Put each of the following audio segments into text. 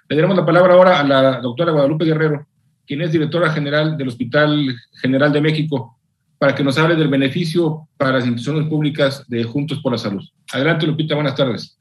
Le daremos la palabra ahora a la doctora Guadalupe Guerrero, quien es directora general del Hospital General de México, para que nos hable del beneficio para las instituciones públicas de Juntos por la Salud. Adelante, Lupita, buenas tardes.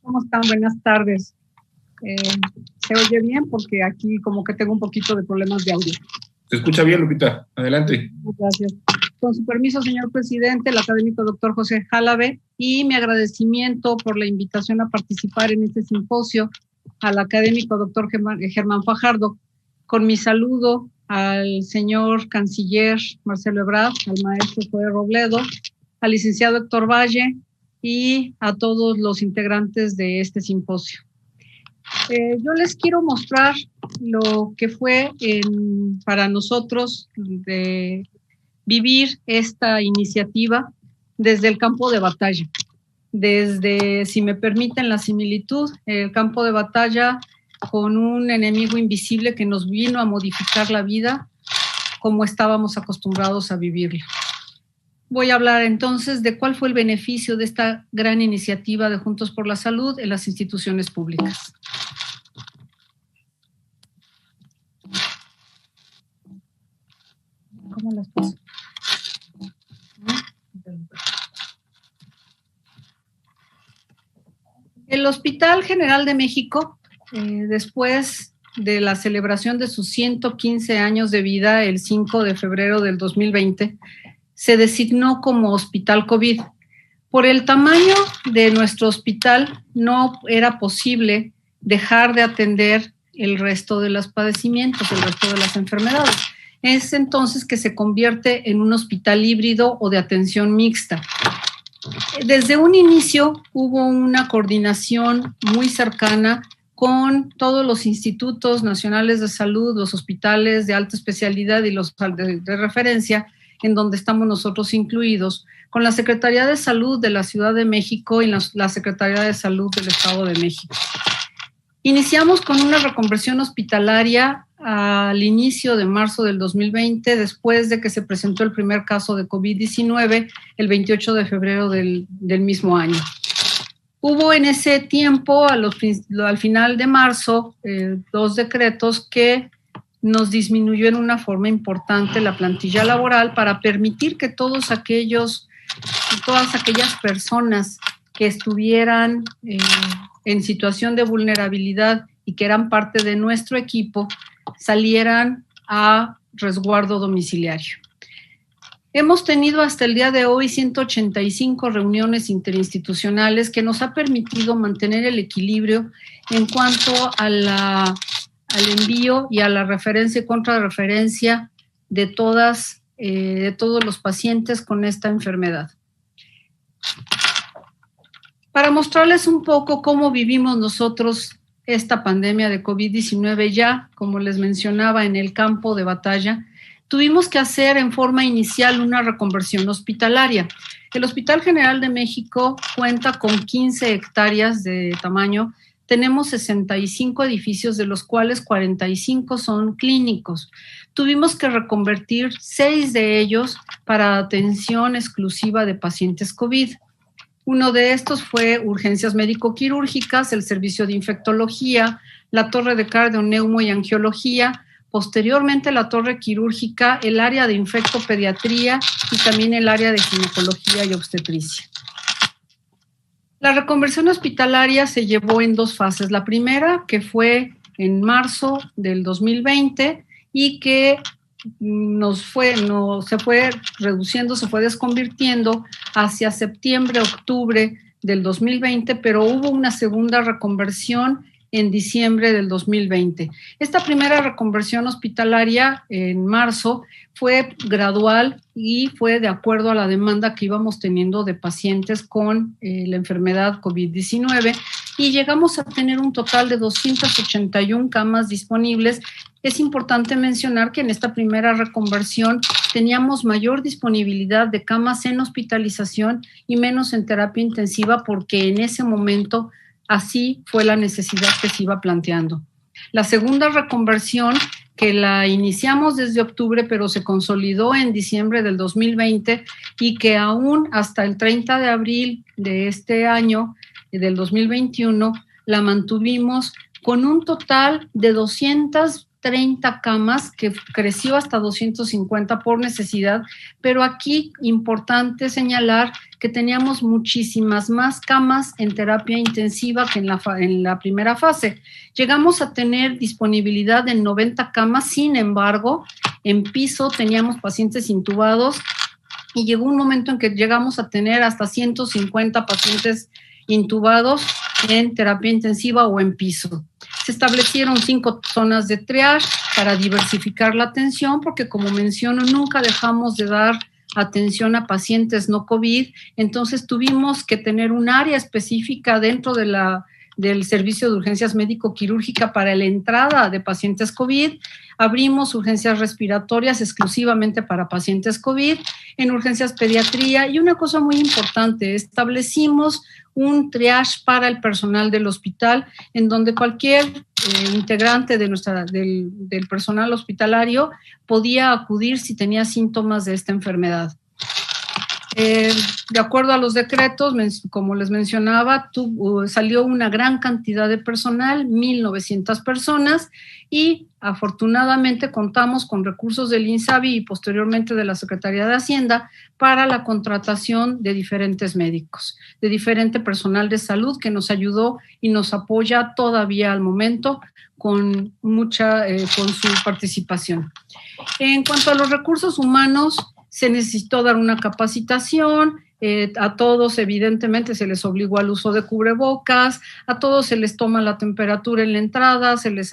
¿Cómo están? Buenas tardes. ¿Se oye bien? Porque aquí como que tengo un poquito de problemas de audio. Se escucha bien, Lupita. Adelante. Gracias. Con su permiso, señor presidente, el académico doctor José Jalabe, y mi agradecimiento por la invitación a participar en este simposio al académico doctor Germán Fajardo, con mi saludo al señor canciller Marcelo Ebrard, al maestro Joel Robledo, al licenciado Héctor Valle y a todos los integrantes de este simposio. Yo les quiero mostrar lo que fue para nosotros de vivir esta iniciativa desde el campo de batalla, desde, si me permiten la similitud, el campo de batalla con un enemigo invisible que nos vino a modificar la vida como estábamos acostumbrados a vivirla. Voy a hablar entonces de cuál fue el beneficio de esta gran iniciativa de Juntos por la Salud en las instituciones públicas. ¿Cómo las puse? El Hospital General de México, después de la celebración de sus 115 años de vida, el 5 de febrero del 2020, se designó como Hospital COVID. Por el tamaño de nuestro hospital, no era posible dejar de atender el resto de los padecimientos, el resto de las enfermedades. Es entonces que se convierte en un hospital híbrido o de atención mixta. Desde un inicio hubo una coordinación muy cercana con todos los institutos nacionales de salud, los hospitales de alta especialidad y los de referencia, en donde estamos nosotros incluidos, con la Secretaría de Salud de la Ciudad de México y la Secretaría de Salud del Estado de México. Iniciamos con una reconversión hospitalaria al inicio de marzo del 2020, después de que se presentó el primer caso de COVID-19 el 28 de febrero del mismo año. Hubo en ese tiempo, al final de marzo, 2 decretos que nos disminuyó en una forma importante la plantilla laboral para permitir que todas aquellas personas que estuvieran en situación de vulnerabilidad y que eran parte de nuestro equipo salieran a resguardo domiciliario. Hemos tenido hasta el día de hoy 185 reuniones interinstitucionales que nos ha permitido mantener el equilibrio en cuanto al envío y a la referencia y contrarreferencia de todos los pacientes con esta enfermedad. Para mostrarles un poco cómo vivimos nosotros esta pandemia de COVID-19 ya, como les mencionaba, en el campo de batalla, tuvimos que hacer en forma inicial una reconversión hospitalaria. El Hospital General de México cuenta con 15 hectáreas de tamaño. Tenemos 65 edificios, de los cuales 45 son clínicos. Tuvimos que reconvertir 6 de ellos para atención exclusiva de pacientes COVID. Uno de estos fue urgencias médico-quirúrgicas, el servicio de infectología, la torre de cardio, neumo y angiología, posteriormente la torre quirúrgica, el área de infectopediatría y también el área de ginecología y obstetricia. La reconversión hospitalaria se llevó en 2 fases. La primera, que fue en marzo del 2020 y que se fue reduciendo, se fue desconvirtiendo hacia septiembre, octubre del 2020, pero hubo una segunda reconversión en diciembre del 2020. Esta primera reconversión hospitalaria en marzo fue gradual y fue de acuerdo a la demanda que íbamos teniendo de pacientes con la enfermedad COVID-19 y llegamos a tener un total de 281 camas disponibles. Es importante mencionar que en esta primera reconversión teníamos mayor disponibilidad de camas en hospitalización y menos en terapia intensiva, porque en ese momento así fue la necesidad que se iba planteando. La segunda reconversión, que la iniciamos desde octubre, pero se consolidó en diciembre del 2020 y que aún hasta el 30 de abril de este año, del 2021, la mantuvimos con un total de 230 camas, que creció hasta 250 por necesidad, pero aquí importante señalar que teníamos muchísimas más camas en terapia intensiva que en la primera fase. Llegamos a tener disponibilidad en 90 camas, sin embargo, en piso teníamos pacientes intubados y llegó un momento en que llegamos a tener hasta 150 pacientes intubados en terapia intensiva o en piso. Se establecieron 5 zonas de triage para diversificar la atención, porque como menciono, nunca dejamos de dar atención a pacientes no COVID, entonces tuvimos que tener un área específica dentro del servicio de urgencias médico-quirúrgica para la entrada de pacientes COVID. Abrimos urgencias respiratorias exclusivamente para pacientes COVID, en urgencias pediatría, y una cosa muy importante, establecimos un triage para el personal del hospital, en donde cualquier integrante del personal hospitalario podía acudir si tenía síntomas de esta enfermedad. De acuerdo a los decretos, como les mencionaba, salió una gran cantidad de personal, 1,900 personas, y afortunadamente contamos con recursos del INSABI y posteriormente de la Secretaría de Hacienda para la contratación de diferentes médicos, de diferente personal de salud que nos ayudó y nos apoya todavía al momento con su participación. En cuanto a los recursos humanos, se necesitó dar una capacitación, a todos evidentemente se les obligó al uso de cubrebocas, a todos se les toma la temperatura en la entrada, se les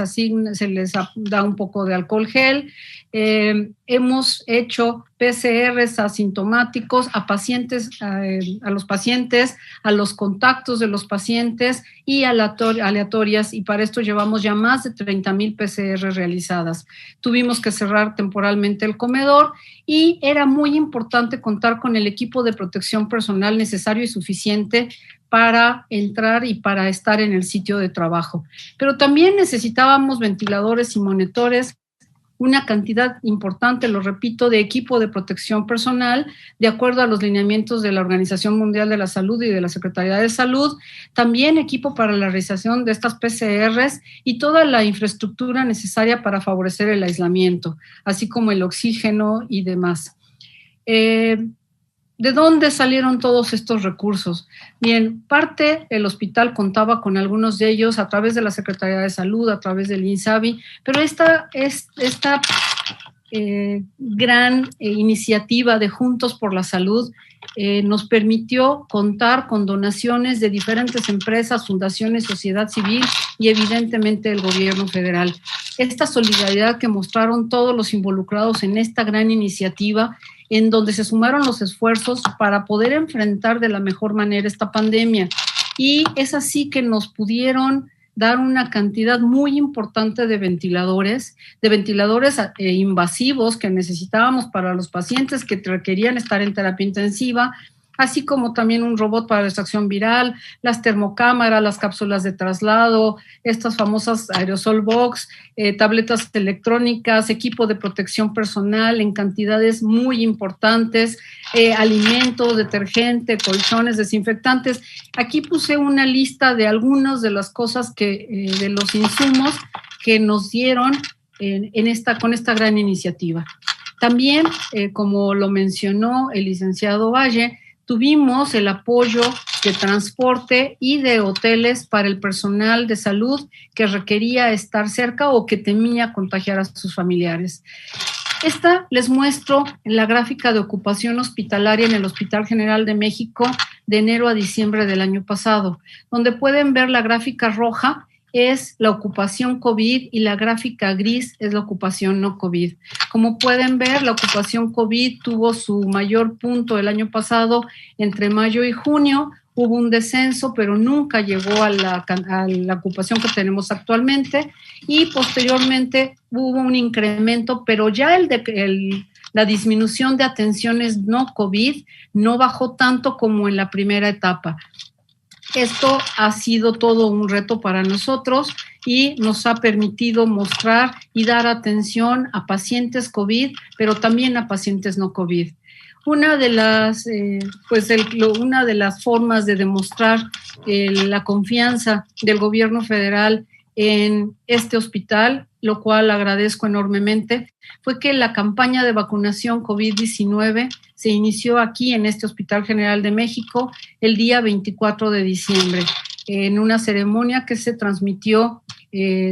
da un poco de alcohol gel. Hemos hecho PCRs asintomáticos a pacientes, a los pacientes, a los contactos de los pacientes y aleatorias, y para esto llevamos ya más de 30,000 PCR realizadas. Tuvimos que cerrar temporalmente el comedor y era muy importante contar con el equipo de protección personal necesario y suficiente para entrar y para estar en el sitio de trabajo. Pero también necesitábamos ventiladores y monitores, una cantidad importante, lo repito, de equipo de protección personal, de acuerdo a los lineamientos de la Organización Mundial de la Salud y de la Secretaría de Salud, también equipo para la realización de estas PCRs y toda la infraestructura necesaria para favorecer el aislamiento, así como el oxígeno y demás. ¿De dónde salieron todos estos recursos? Bien, el hospital contaba con algunos de ellos a través de la Secretaría de Salud, a través del INSABI, pero esta gran iniciativa de Juntos por la Salud nos permitió contar con donaciones de diferentes empresas, fundaciones, sociedad civil y evidentemente el gobierno federal. Esta solidaridad que mostraron todos los involucrados en esta gran iniciativa, en donde se sumaron los esfuerzos para poder enfrentar de la mejor manera esta pandemia. Y es así que nos pudieron dar una cantidad muy importante de ventiladores invasivos que necesitábamos para los pacientes que requerían estar en terapia intensiva, así como también un robot para la extracción viral, las termocámaras, las cápsulas de traslado, estas famosas aerosol box, tabletas electrónicas, equipo de protección personal en cantidades muy importantes, alimentos, detergente, colchones, desinfectantes. Aquí puse una lista de algunas de las cosas de los insumos que nos dieron con esta gran iniciativa. También, como lo mencionó el licenciado Valle, tuvimos el apoyo de transporte y de hoteles para el personal de salud que requería estar cerca o que temía contagiar a sus familiares. Esta les muestro en la gráfica de ocupación hospitalaria en el Hospital General de México de enero a diciembre del año pasado, donde pueden ver la gráfica roja es la ocupación COVID y la gráfica gris es la ocupación no COVID. Como pueden ver, la ocupación COVID tuvo su mayor punto el año pasado entre mayo y junio, hubo un descenso, pero nunca llegó a la ocupación que tenemos actualmente, y posteriormente hubo un incremento, pero ya la disminución de atenciones no COVID no bajó tanto como en la primera etapa. Esto ha sido todo un reto para nosotros y nos ha permitido mostrar y dar atención a pacientes COVID, pero también a pacientes no COVID. Una de las formas de demostrar la confianza del gobierno federal en este hospital, lo cual agradezco enormemente, fue que la campaña de vacunación COVID-19 se inició aquí en este Hospital General de México el día 24 de diciembre, en una ceremonia que se transmitió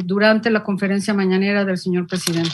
durante la conferencia mañanera del señor presidente.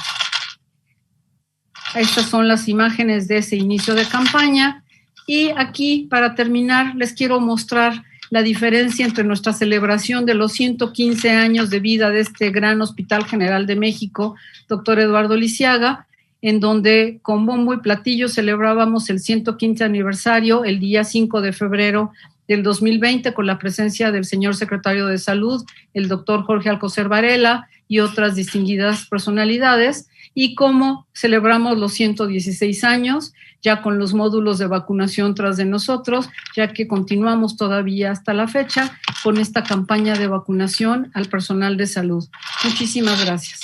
Estas son las imágenes de ese inicio de campaña, y aquí, para terminar, les quiero mostrar la diferencia entre nuestra celebración de los 115 años de vida de este gran Hospital General de México, doctor Eduardo Lisiaga, en donde con bombo y platillo celebrábamos el 115 aniversario el día 5 de febrero del 2020 con la presencia del señor secretario de Salud, el doctor Jorge Alcocer Varela, y otras distinguidas personalidades, y cómo celebramos los 116 años, ya con los módulos de vacunación tras de nosotros, ya que continuamos todavía hasta la fecha con esta campaña de vacunación al personal de salud. Muchísimas gracias.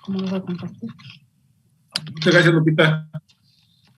¿Cómo lo voy a compartir? Muchas gracias, Lupita.